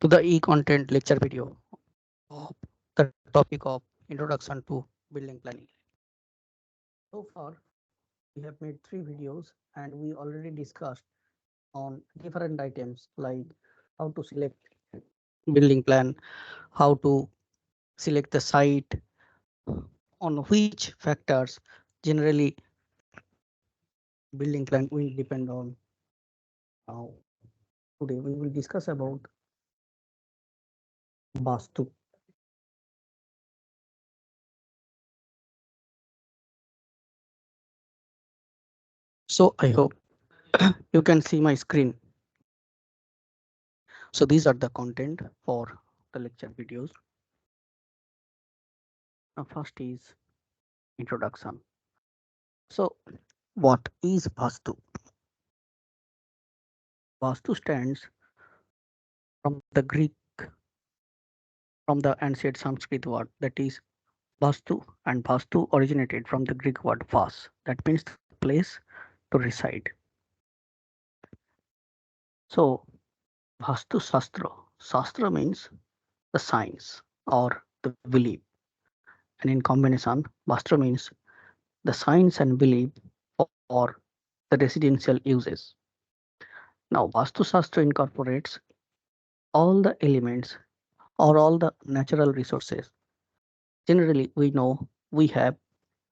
to the e-content lecture video of the topic of introduction to building planning. So far, we have made 3 videos and we already discussed on different items like how to select building plan, how to select the site, on which factors generally building plan will depend on. Now, today we will discuss about Vastu. So I hope you can see my screen. So these are the content for the lecture videos. Now first is introduction. So what is Vastu? Vastu stands from the Greek, from the ancient Sanskrit word that is Vastu, and Vastu originated from the Greek word vas, that means the place to reside. So Vastu Shastra, Shastra means the science or the belief, and in combination, Vastu means the science and belief for the residential uses. Now, Vastu Shastra incorporates all the elements or all the natural resources. Generally, we know we have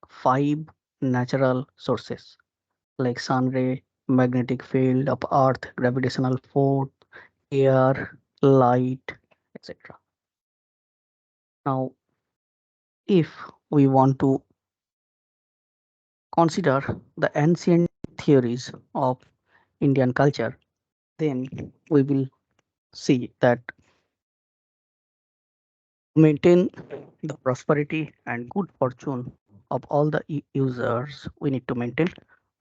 5 natural sources like sun ray, magnetic field of earth, gravitational force, air, light, etc. Now, if we want to consider the ancient theories of Indian culture, then we will see that maintain the prosperity and good fortune of all the users, we need to maintain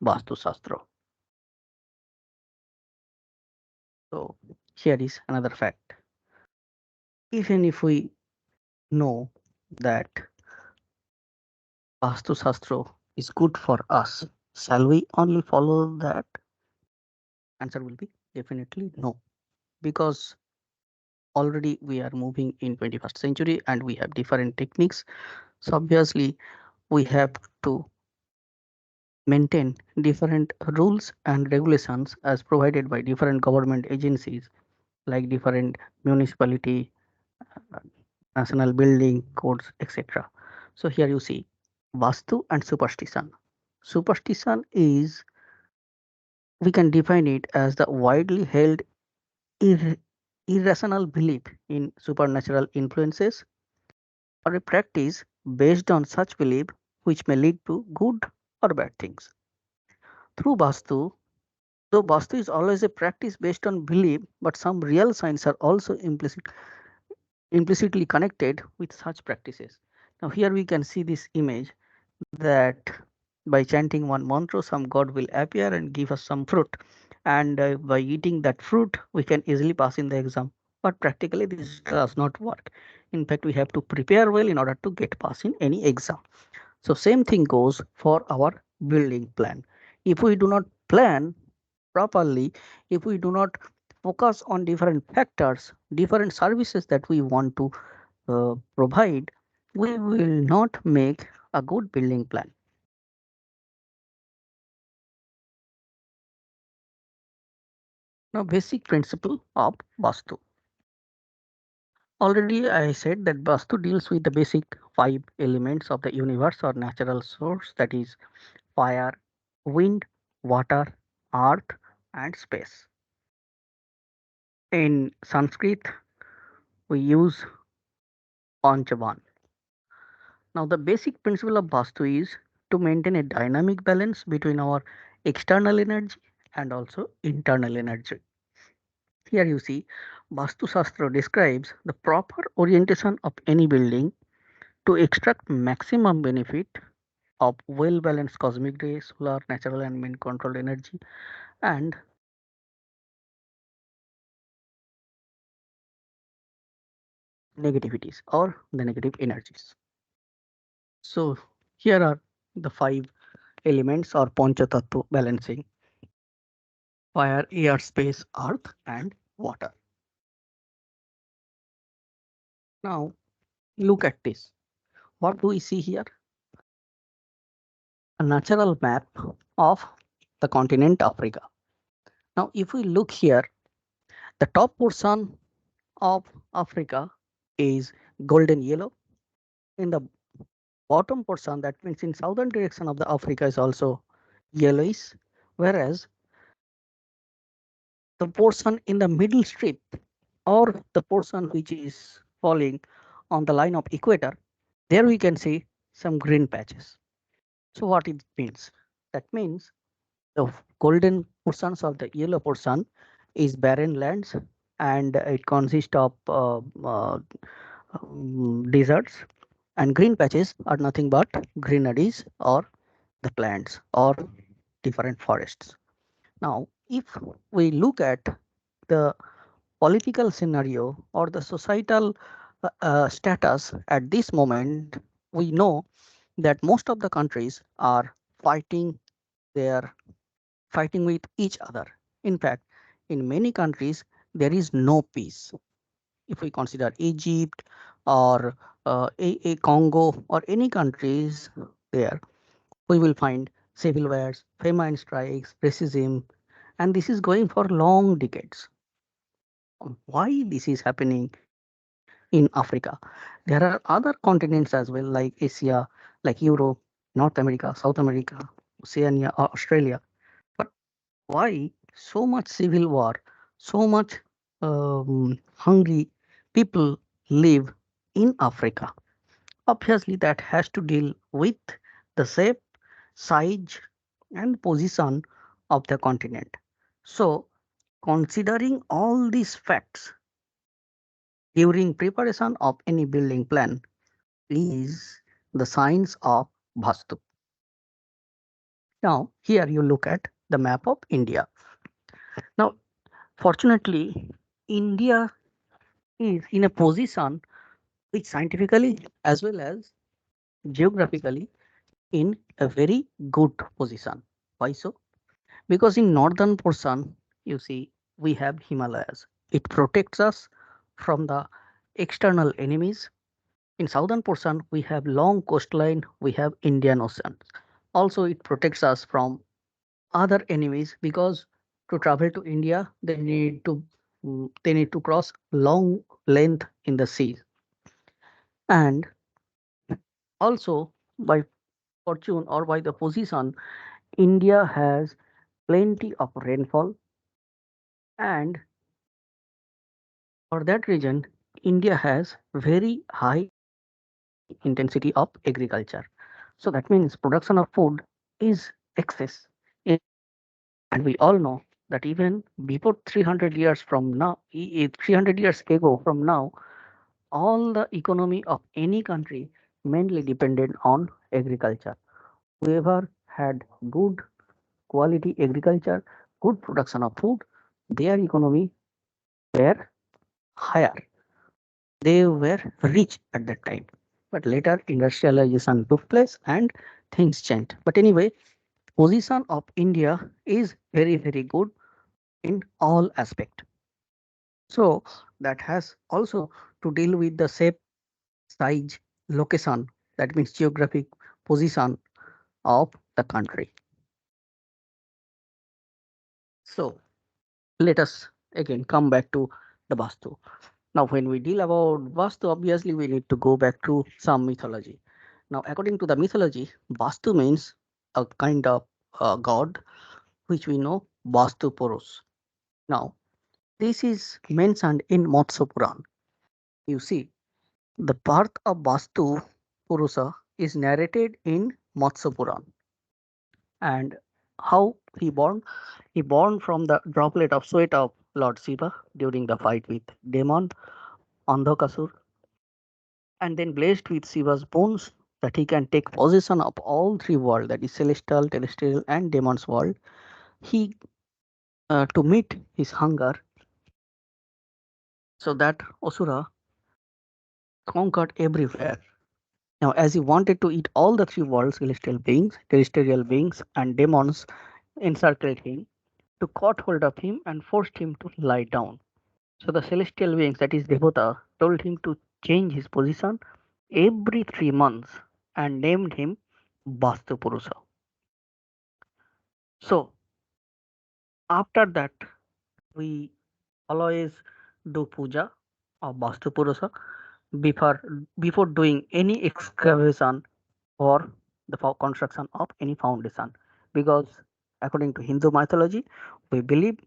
Vastu Shastra. So here is another fact. Even if we know that Vastu Shastra is good for us, shall we only follow that? Answer will be definitely no, because already we are moving in 21st century and we have different techniques. So obviously we have to maintain different rules and regulations as provided by different government agencies like different municipality, uh, national building codes, etc. So here you see Vastu and superstition. Superstition is, we can define it as the widely held ir- irrational belief in supernatural influences or a practice based on such belief which may lead to good or bad things. Through Vastu, though Vastu is always a practice based on belief, but some real signs are also implicitly connected with such practices. Now here we can see this image that by chanting one mantra, some god will appear and give us some fruit. And by eating that fruit, we can easily pass in the exam. But practically this does not work. In fact, we have to prepare well in order to get pass in any exam. So same thing goes for our building plan. If we do not plan properly, if we do not focus on different factors, different services that we want to provide, we will not make a good building plan. Now, basic principle of Vastu. Already I said that Vastu deals with the basic 5 elements of the universe or natural source, that is fire, wind, water, earth, and space. In Sanskrit, we use Panchavan. Now, the basic principle of Vastu is to maintain a dynamic balance between our external energy and also internal energy. Here you see, Vastu Shastra describes the proper orientation of any building to extract maximum benefit of well-balanced cosmic rays, solar, natural and man-controlled energy, and negativities or the negative energies. So here are the 5 elements or Panchatattva balancing: fire, air, space, earth, and water. Now, look at this. What do we see here? A natural map of the continent Africa. Now, if we look here, the top portion of Africa is golden yellow. In the bottom portion, that means in southern direction of the Africa, is also yellowish, whereas the portion in the middle strip, or the portion which is falling on the line of equator, there we can see some green patches. So what it means? That means the golden portions of the yellow portion is barren lands, and it consists of deserts, and green patches are nothing but greeneries or the plants or different forests. Now, if we look at the political scenario or the societal status at this moment, we know that most of the countries are fighting their fighting with each other. In fact, in many countries, there is no peace. If we consider Egypt or a Congo or any countries there, we will find civil wars, famine strikes, racism, and this is going for long decades. Why this is happening in Africa? There are other continents as well, like Asia, like Europe, North America, South America, Oceania, or Australia. But why so much civil war, so much hungry people live in Africa? Obviously, that has to deal with the shape, size, and position of the continent. So, considering all these facts during preparation of any building plan is the science of Vastu. Now, here you look at the map of India. Now, fortunately, India is in a position which scientifically as well as geographically in a very good position. Why so? Because in northern portion, you see, we have Himalayas. It protects us from the external enemies. In southern portion, we have long coastline, we have Indian Ocean. Also, it protects us from other enemies because to travel to India, they need to cross long length in the sea. And also, by fortune or by the position, India has plenty of rainfall, and for that reason, India has very high intensity of agriculture. So that means production of food is excess in India. And we all know that even before 300 years from now, 300 years ago from now, all the economy of any country mainly depended on agriculture. Whoever had good quality agriculture, good production of food, their economy were higher. They were rich at that time. But later industrialization took place and things changed. But anyway, position of India is very, very good in all aspect. So that has also to deal with the shape, size, location, that means geographic position of the country. So let us again come back to the Vastu. Now, when we deal about Vastu, obviously we need to go back to some mythology. Now, according to the mythology, Vastu means a kind of god which we know Vastu Purus. Now, this is mentioned in Matsya Puran. You see, the birth of Vastu Purusa is narrated in Matsya Puran, and how he born? He born from the droplet of sweat of Lord Shiva during the fight with demon Andhakasur, and then blessed with Shiva's bones that he can take possession of all three worlds, that is celestial, terrestrial, and demon's world. He to meet his hunger, so that Asura conquered everywhere. Now, as he wanted to eat all the three worlds, celestial beings, terrestrial beings, and demons encircled him to caught hold of him and forced him to lie down. So the celestial beings, that is Devata, told him to changed his position every 3 months and named him Vastu Purusa. So after that, we always do puja of Vastu Purusa before before doing any excavation or the construction of any foundation, because according to Hindu mythology, we believe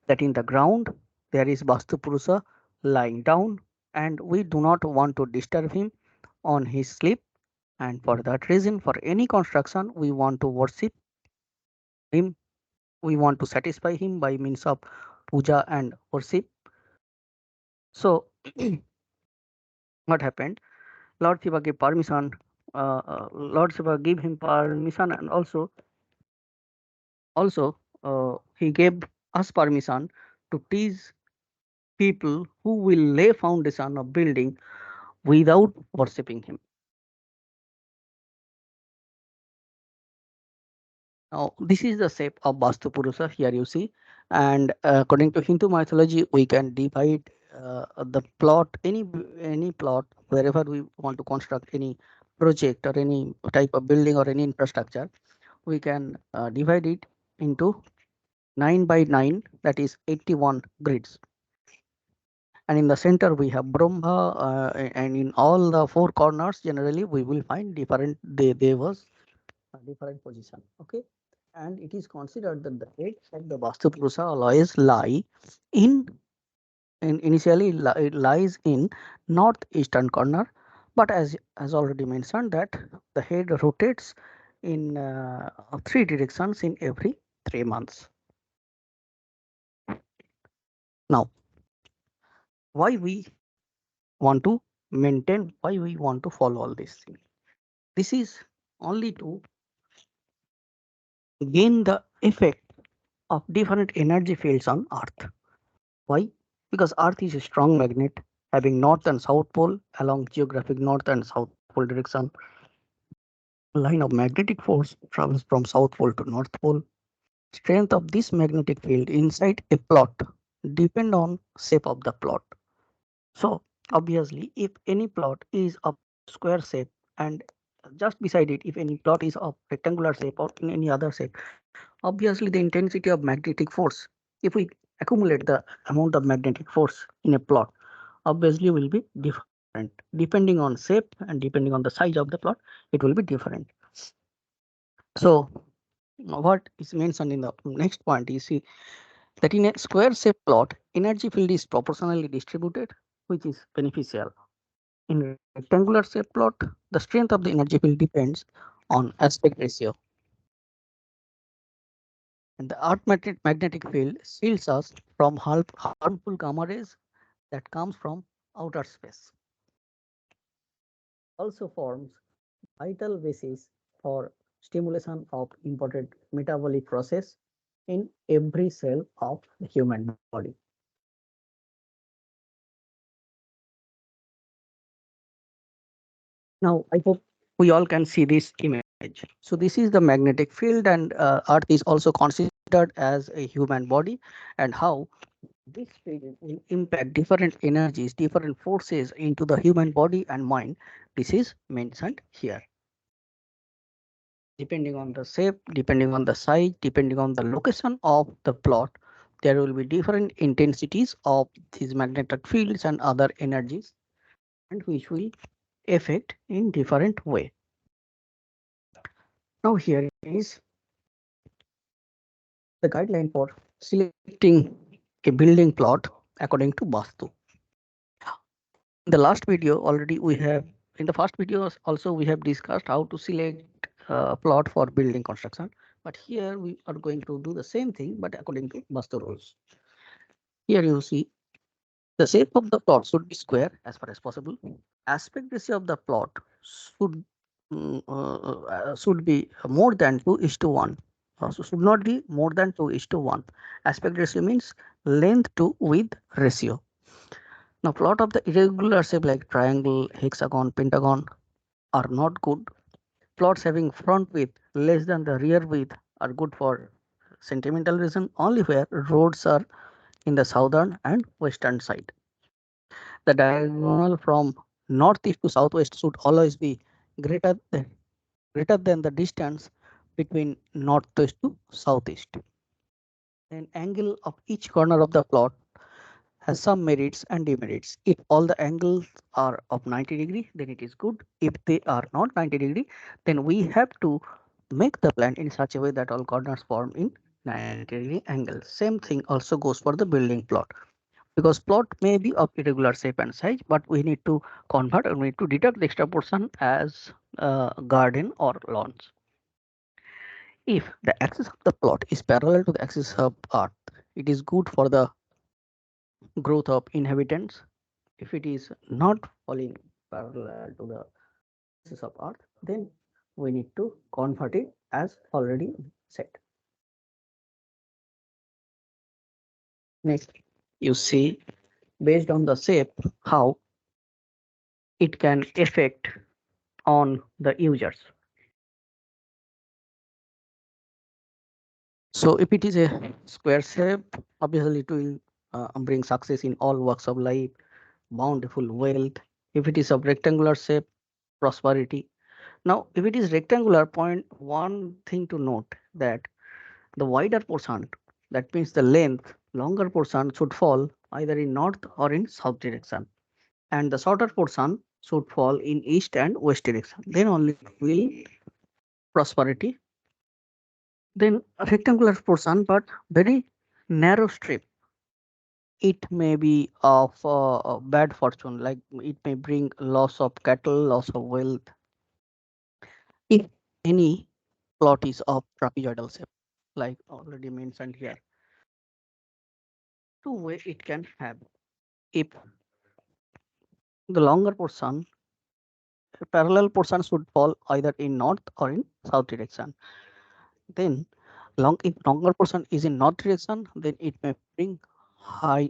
that in the ground there is Vastu Purusa lying down, and we do not want to disturb him on his sleep. And for that reason, for any construction, we want to worship him. We want to satisfy him by means of puja and worship. So, what happened? Lord Shiva gave permission. Lord Shiva gave him permission, and also he gave us permission to teach people who will lay foundation of building without worshipping him. Now, this is the shape of Vastu Purusa. Here you see, and according to Hindu mythology, we can divide the plot, any plot, wherever we want to construct any project or any type of building or any infrastructure. We can divide it into 9 by 9, that is 81 grids. And in the center we have Brahma, and in all the four corners generally we will find different devas, different position. Okay, and it is considered that the heads of the Vastu Purusa always lie in, initially it lies in northeastern corner, but as already mentioned that the head rotates in three directions in every 3 months. Now, why we want to maintain, why we want to follow all these things? This is only to gain the effect of different energy fields on Earth. Why? Because Earth is a strong magnet having north and south pole along geographic north and south pole direction. Line of magnetic force travels from south pole to north pole. Strength of this magnetic field inside a plot depend on shape of the plot. So obviously, if any plot is of square shape and just beside it, if any plot is of rectangular shape or in any other shape, obviously the intensity of magnetic force, if we accumulate the amount of magnetic force in a plot, obviously will be different. Depending on shape and depending on the size of the plot, it will be different. So what is mentioned in the next point is see that in a square shape plot, energy field is proportionally distributed, which is beneficial. In rectangular shape plot, the strength of the energy field depends on aspect ratio. And the Earth magnetic field shields us from harmful gamma rays that comes from outer space. Also forms vital basis for stimulation of important metabolic process in every cell of the human body. Now, I hope we all can see this image. So this is the magnetic field, and Earth is also considered as a human body, and how this field will impact different energies, different forces into the human body and mind. This is mentioned here. Depending on the shape, depending on the size, depending on the location of the plot, there will be different intensities of these magnetic fields and other energies, and which will affect in different way. Now here is the guideline for selecting a building plot according to Vastu. In the last video already we have, in the first videos also we have discussed how to select a plot for building construction. But here we are going to do the same thing, but according to Vastu rules. Here you see the shape of the plot should be square as far as possible. Aspect ratio of the plot should should be more than 2:1. So should not be more than 2:1. Aspect ratio means length to width ratio. Now plot of the irregular shape like triangle, hexagon, pentagon are not good. Plots having front width less than the rear width are good for sentimental reason only where roads are in the southern and western side. The diagonal from northeast to southwest should always be greater than the distance between northwest to southeast. An angle of each corner of the plot has some merits and demerits. If all the angles are of 90-degree, then it is good. If they are not 90-degree, then we have to make the plan in such a way that all corners form in 90-degree angle. Same thing also goes for the building plot, because plot may be of irregular shape and size, but we need to convert and we need to deduct the extra portion as garden or lawns. If the axis of the plot is parallel to the axis of earth, it is good for the growth of inhabitants. If it is not falling parallel to the axis of earth, then we need to convert it as already said. Next, you see based on the shape how it can affect on the users. So if it is a square shape, obviously it will bring success in all walks of life, bountiful wealth. If it is of rectangular shape, prosperity. Now, if it is rectangular, point one thing to note that the wider portion, that means the length, longer portion should fall either in north or in south direction, and the shorter portion should fall in east and west direction. Then only will prosperity. Then a rectangular portion, but very narrow strip, it may be of bad fortune, like it may bring loss of cattle, loss of wealth. If any plot is of trapezoidal shape, like already mentioned here, two way it can have. If the longer portion, parallel portion should fall either in north or in south direction. Then if longer portion is in north direction, then it may bring high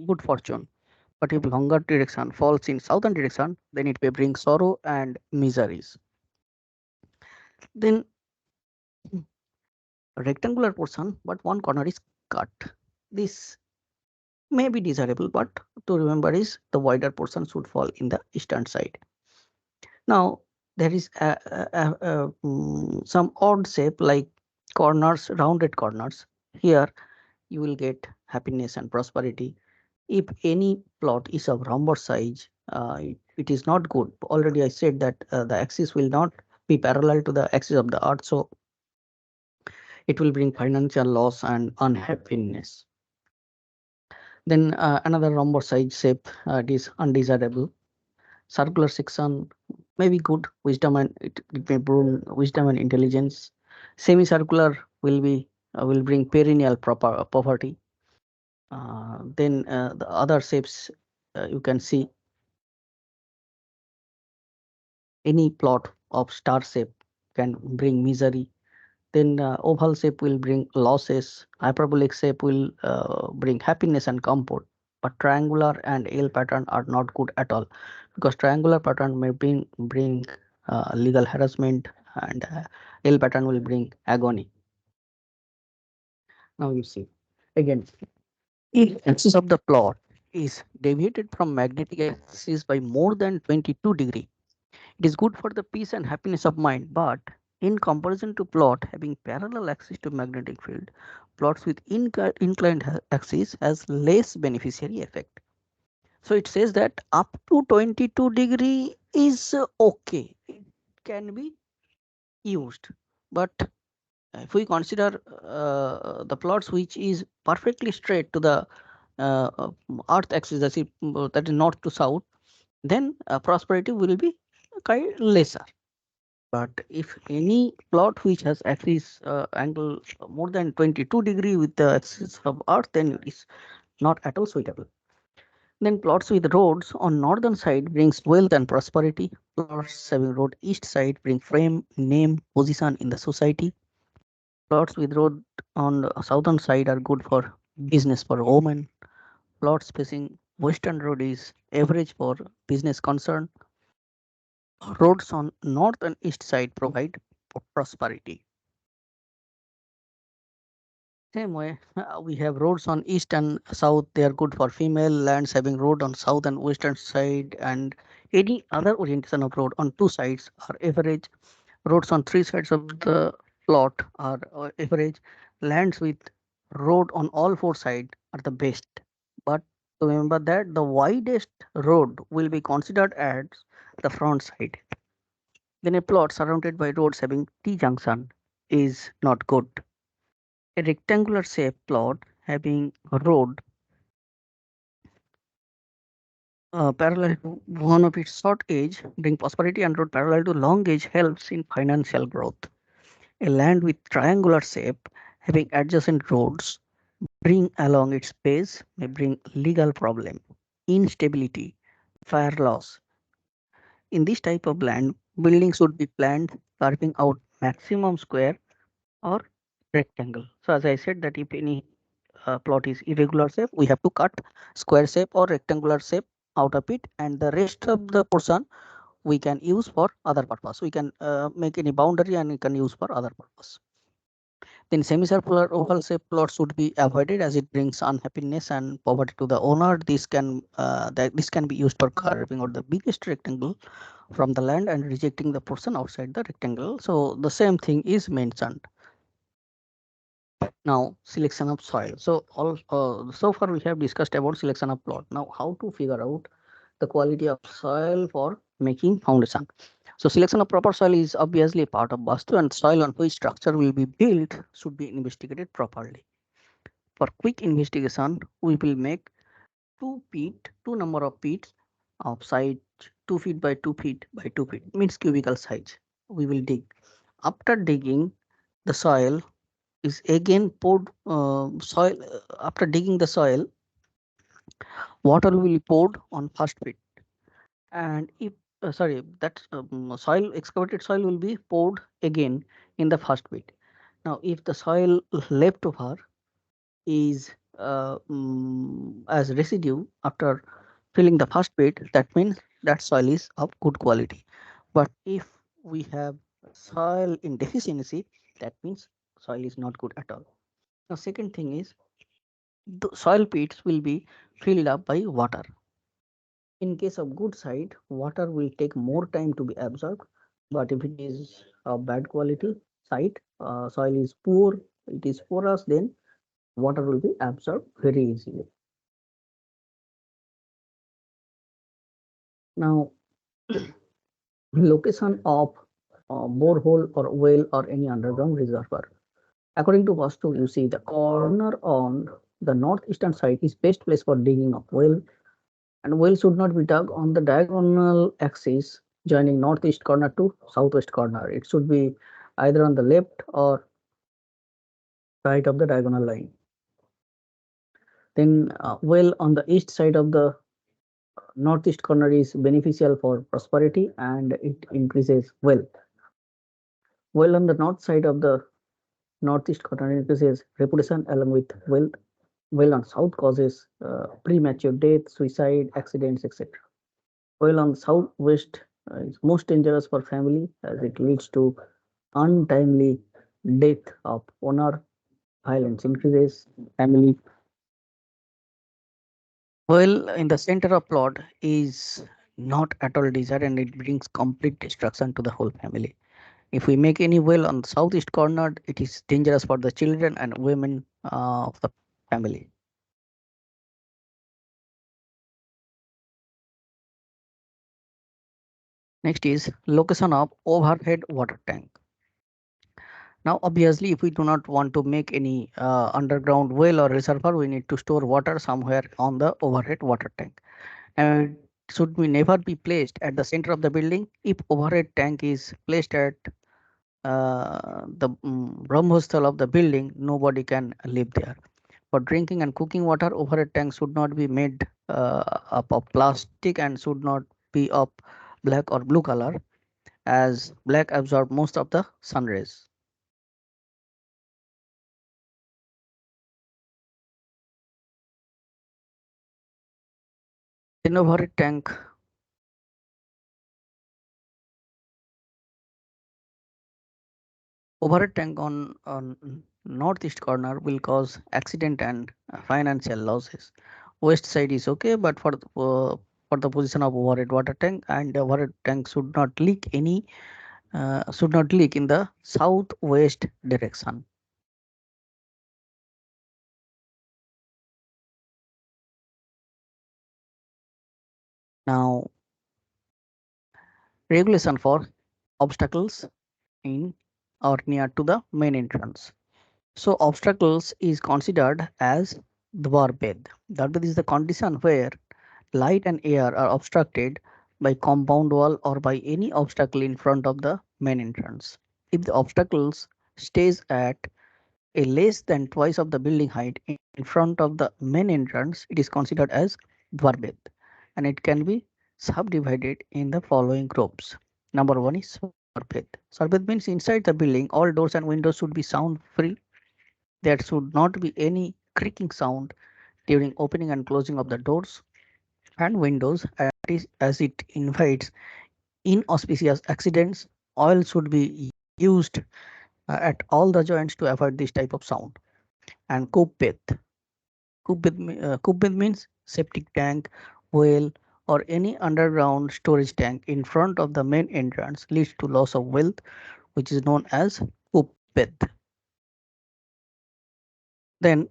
good fortune. But if longer direction falls in southern direction, then it may bring sorrow and miseries. Then a rectangular portion, but one corner is cut. This may be desirable, but to remember is the wider portion should fall in the eastern side. Now there is some odd shape like corners, rounded corners. Here you will get happiness and prosperity. If any plot is of rhombus size, it is not good. Already I said that the axis will not be parallel to the axis of the earth, so it will bring financial loss and unhappiness. Then another rhombus size shape, it is undesirable. Circular section may be good, wisdom and it may bring wisdom and intelligence. Semicircular will bring perennial poverty. Then the other shapes you can see any plot of star shape can bring misery. Then oval shape will bring losses. Hyperbolic shape will bring happiness and comfort. But triangular and L pattern are not good at all, because triangular pattern may bring legal harassment, and L pattern will bring agony. Now you see again, if axis of the plot is deviated from magnetic axis by more than 22-degree, it is good for the peace and happiness of mind, but in comparison to plot having parallel axis to magnetic field, plots with inclined axis has less beneficiary effect. So it says that up to 22-degree is okay, it can be used, but if we consider the plots which is perfectly straight to the uh, earth axis, that is north to south, then prosperity will be kind lesser. But if any plot which has axis angle more than 22-degree with the axis of earth, then it is not at all suitable. Then plots with roads on northern side brings wealth and prosperity. Plots having road east side bring fame, name, position in the society. Plots with road on the southern side are good for business for women. Plots facing western road is average for business concern. Roads on north and east side provide prosperity. Same way, we have roads on east and south. They are good for female lands having road on south and western side, and Any other orientation of road on two sides are average. Roads on three sides of the plot are average. Lands with road on all four sides are the best. But remember that the widest road will be considered as the front side. Then a plot surrounded by roads having T junction is not good. A rectangular shaped plot having a road parallel to one of its short edge bring prosperity, and road parallel to long edge helps in financial growth. A land with triangular shape having adjacent roads bring along its base may bring legal problem, instability, fire loss. In this type of land, buildings should be planned carving out maximum square or rectangle. So as I said that if any plot is irregular shape, we have to cut square shape or rectangular shape out of it, and the rest of the portion we can use for other purpose. We can make any boundary and we can use for other purpose. Then semicircular oval shape plots should be avoided as it brings unhappiness and poverty to the owner. This can be used for carving out the biggest rectangle from the land and rejecting the portion outside the rectangle. So the same thing is mentioned. Now selection of soil. So far we have discussed about selection of plot. Now how to figure out the quality of soil for making foundation. So selection of proper soil is obviously a part of Vastu, and soil on which structure will be built should be investigated properly. For quick investigation, we will make two number of pits of size 2 feet by 2 feet by 2 feet means cubical size. We will dig. After digging, the soil is again poured after digging the soil, water will be poured on first pit, and if sorry that soil excavated soil will be poured again in the first pit. Now if the soil left over is as residue after filling the first pit, that means that soil is of good quality. But if we have soil in deficiency, that means soil is not good at all. Now second thing is the soil pits will be filled up by water. In case of good site, water will take more time to be absorbed. But if it is a bad quality site, soil is poor, it is porous, then water will be absorbed very easily. Now, location of borehole or well or any underground reservoir. According to Vastu, you see the corner on the northeastern side is best place for digging of well, and well should not be dug on the diagonal axis joining northeast corner to southwest corner. It should be either on the left or right of the diagonal line. Then well on the east side of the northeast corner is beneficial for prosperity and it increases wealth. Well on the north side of the northeast corner increases reputation along with wealth. Well on south causes premature death, suicide, accidents, etc. While on southwest is most dangerous for family as it leads to untimely death of owner, violence increases, family. Well, in the center of plot is not at all desired and it brings complete destruction to the whole family. If we make any well on the southeast corner, it is dangerous for the children and women of the family. Next is location of overhead water tank. Now, obviously, if we do not want to make any underground well or reservoir, we need to store water somewhere on the overhead water tank. And should we never be placed at the center of the building? If overhead tank is placed at the Brahmosthal of the building, nobody can live there. For drinking and cooking water, overhead tank should not be made up of plastic and should not be of black or blue color, as black absorb most of the sun rays. In overhead tank, overhead tank on northeast corner will cause accident and financial losses. West side is okay, but for for the position of overhead water tank, and the water tank should not leak in the southwest direction. Now, regulation for obstacles in or near to the main entrance. So obstacles is considered as dwarbed. Dwarbed is the condition where light and air are obstructed by compound wall or by any obstacle in front of the main entrance. If the obstacles stays at a less than twice of the building height in front of the main entrance, it is considered as dwarbed, and it can be subdivided in the following groups. Number one is Sarbet. Sarbet means inside the building, all doors and windows should be sound free. There should not be any creaking sound during opening and closing of the doors and windows, as it invites inauspicious accidents. Oil should be used at all the joints to avoid this type of sound. And coop means septic tank, well, or any underground storage tank in front of the main entrance leads to loss of wealth, which is known as coop. Then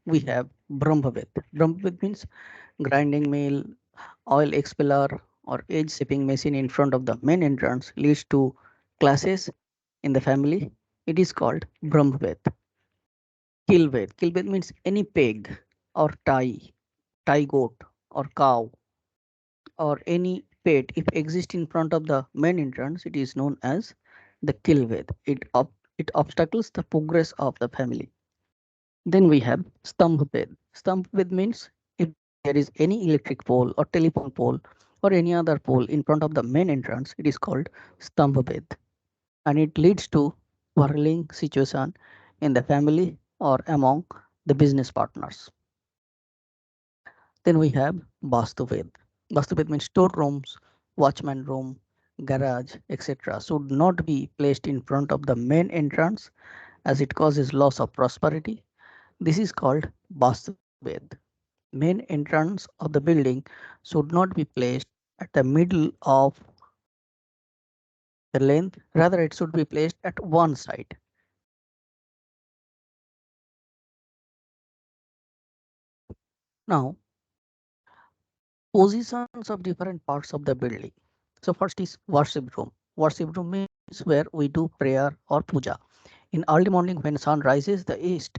we have Brahmabed. Brahmabed means grinding mill, oil expeller, or edge shaping machine in front of the main entrance leads to classes in the family. It is called Brahmabed. Kilbed. Kilbed means any pig or tie goat or cow or any pet if exists in front of the main entrance, it is known as the kilbed. It obstacles the progress of the family. Then we have Stambhved. Stambhved means if there is any electric pole or telephone pole or any other pole in front of the main entrance, it is called Stambhved, and it leads to quarreling situation in the family or among the business partners. Then we have Vastuved. Vastuved means storerooms, watchman room, garage, etc. should not be placed in front of the main entrance as it causes loss of prosperity. This is called Vastuved. Main entrance of the building should not be placed at the middle of the length, rather it should be placed at one side. Now, positions of different parts of the building. So first is worship room. Worship room means where we do prayer or puja. In early morning when sun rises, the east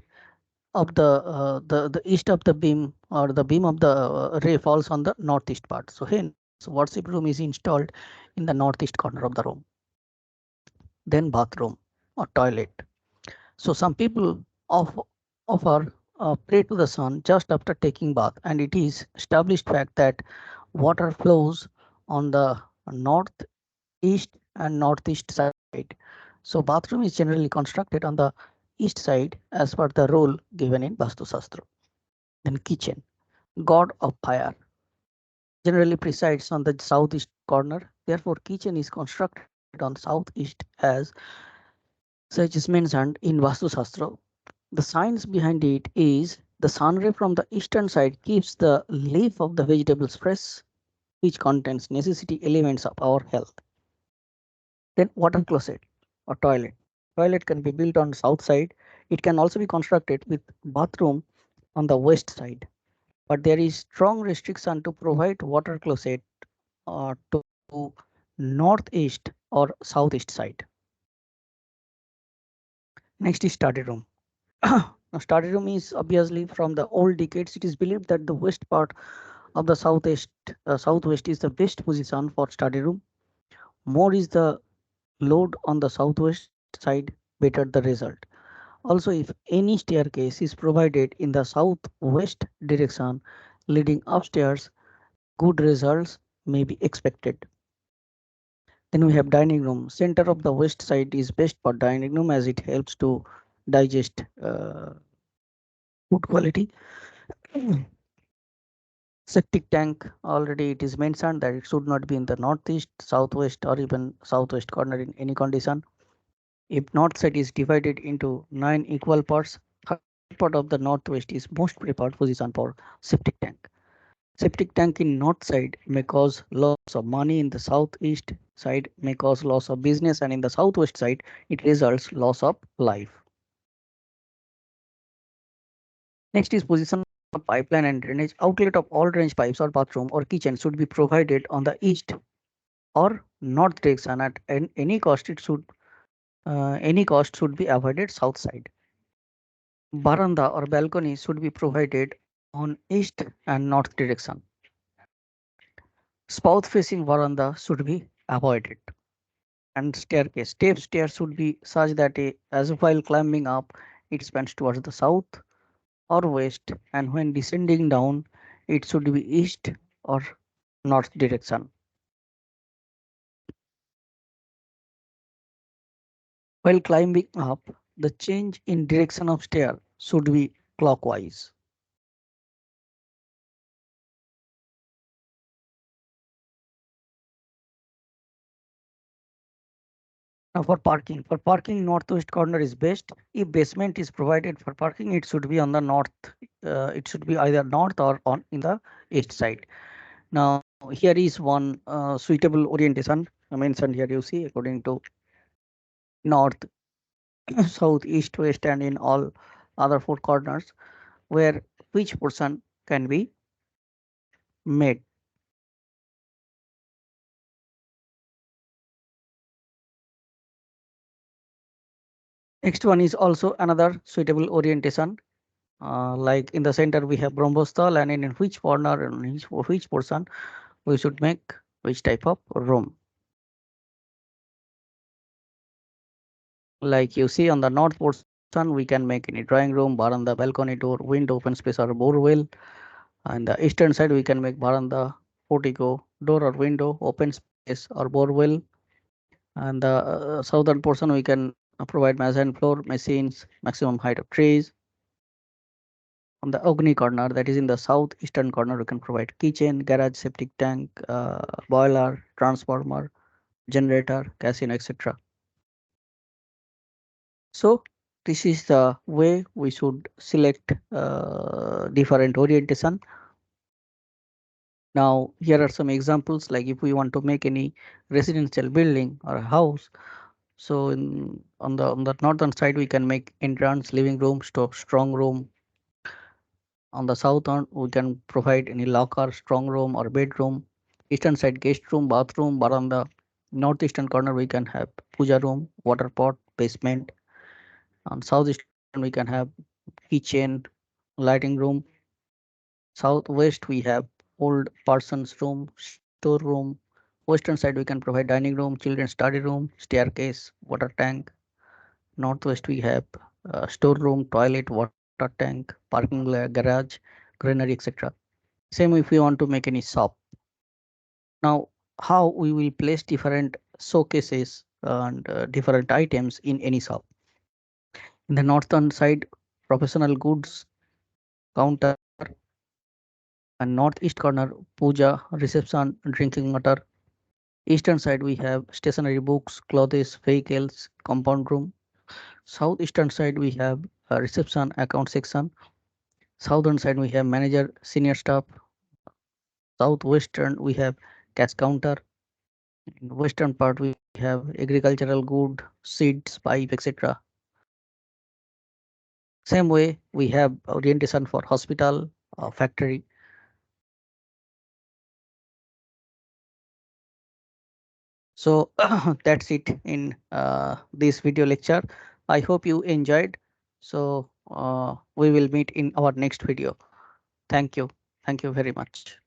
of the east of the beam or the beam of the ray falls on the northeast part. So hence worship room is installed in the northeast corner of the room. Then bathroom or toilet. So some people offer pray to the sun just after taking bath, and it is established fact that water flows on the northeast and northeast side. So bathroom is generally constructed on the east side as per the rule given in Vastu Shastra. Then kitchen, god of fire, generally presides on the southeast corner. Therefore, kitchen is constructed on southeast as such is mentioned in Vastu Shastra. The science behind it is the sun ray from the eastern side keeps the leaf of the vegetables fresh, which contains necessity elements of our health. Then water closet or toilet. Toilet can be built on south side. It can also be constructed with bathroom on the west side. But there is strong restriction to provide water closet to northeast or southeast side. Next is study room. Now, study room is obviously from the old decades. It is believed that the west part of the southwest is the best position for study room. More is the load on the southwest side, better the result. Also, if any staircase is provided in the southwest direction leading upstairs, good results may be expected. Then we have dining room. Center of the west side is best for dining room as it helps to digest food quality. Septic tank, already it is mentioned that it should not be in the northeast, southwest, or even southwest corner in any condition. If north side is divided into 9 equal parts, third part of the northwest is most preferred position for septic tank. Septic tank in north side may cause loss of money, in the southeast side may cause loss of business, and in the southwest side it results loss of life. Next is position of pipeline and drainage. Outlet of all drainage pipes or bathroom or kitchen should be provided on the east or north direction at any cost. Any cost should be avoided south side. Baranda or balcony should be provided on east and north direction. South facing veranda should be avoided. And staircase, stairs should be such that as while climbing up it spans towards the south or west, and when descending down it should be east or north direction. While climbing up, the change in direction of stair should be clockwise. Now for parking northwest corner is best. If basement is provided for parking, it should be on the north. It should be either north or on in the east side. Now here is one suitable orientation I mentioned here. You see, according to north, south, east, west, and in all other four corners, where which portion can be made. Next one is also another suitable orientation. Like in the center we have Brahmosthal, and in which corner and which portion we should make which type of room. Like you see on the north portion, we can make any drawing room, veranda, balcony, door, window, open space, or borewell. And the eastern side, we can make veranda, portico, door or window, open space, or borewell. And the southern portion, we can provide mezzanine floor, machines, maximum height of trees. On the Agni corner, that is in the southeastern corner, we can provide kitchen, garage, septic tank, boiler, transformer, generator, casino, etc. So this is the way we should select different orientation. Now here are some examples, like if we want to make any residential building or a house. So on the northern side we can make entrance, living room, strong room. On the southern we can provide any locker, strong room or bedroom. Eastern side guest room, bathroom, veranda. Northeastern corner we can have puja room, water pot, basement. On southeastern we can have kitchen, lighting room. Southwest we have old person's room, storeroom. Western side we can provide dining room, children's study room, staircase, water tank. Northwest we have storeroom, toilet, water tank, parking garage, granary, etc. Same if we want to make any shop. Now how we will place different showcases and different items in any shop. In the northern side, professional goods counter, and northeast corner puja, reception, drinking water. Eastern side we have stationery, books, clothes, vehicles, compound room. Southeastern side we have a reception, account section. Southern side we have manager, senior staff. Southwestern we have cash counter. In western part we have agricultural good, seeds, pipe, etc. Same way we have orientation for hospital, factory. So that's it in this video lecture. I hope you enjoyed. So we will meet in our next video. Thank you. Thank you very much.